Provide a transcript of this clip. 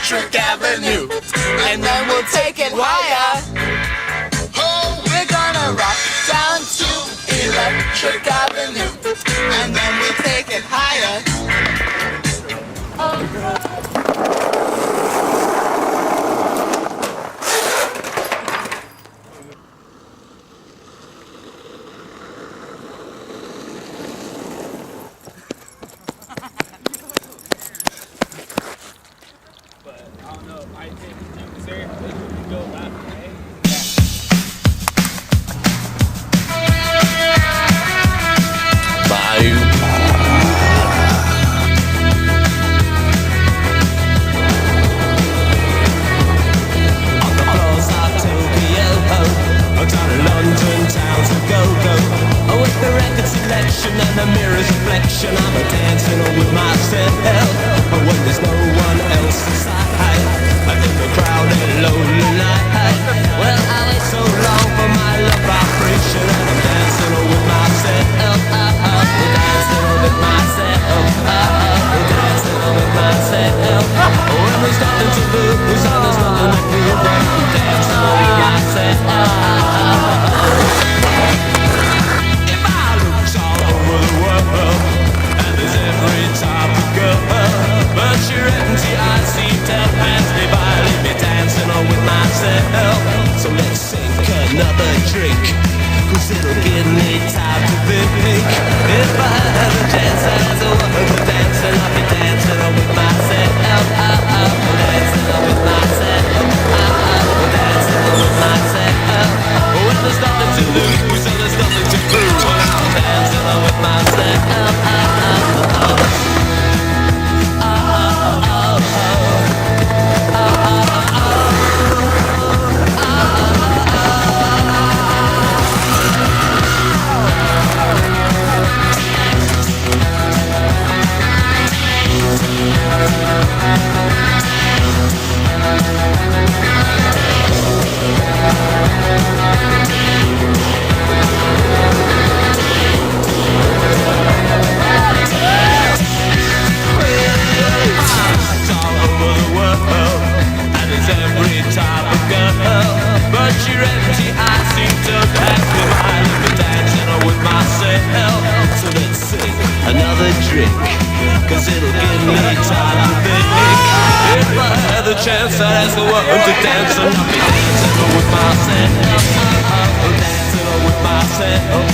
Electric Avenue, and then we'll take it higher. We're gonna rock down to Electric Avenue, and then we'll take it higher. But I don't know if I think you deserve to go that way. With the record selection and the mirror's reflection, I'm dancing with myself. But when there's no one else inside, in the crowded lonely night, well, I wait so long for my love vibration, and I'm dancing with myself. Dancing with myself. Dancing with myself. When there's nothing to lose and there's nothing to prove, I'm dancing with myself. But your empty eyes seem to pass me by, leave me dancing on with myself. So let's sink another drink, 'cause it'll give me time to think. If I had a chance as a woman to dancing, I'll be dancing on with myself. Dancing on with myself. Dancing on with myself. Well, there's nothing to lose and there's nothing to prove, I'm dancing on with myself. Cause it'll give me time to think. If I had the chance, I'd ask the world to dance, and I'll be dancing with myself. Dancing with myself.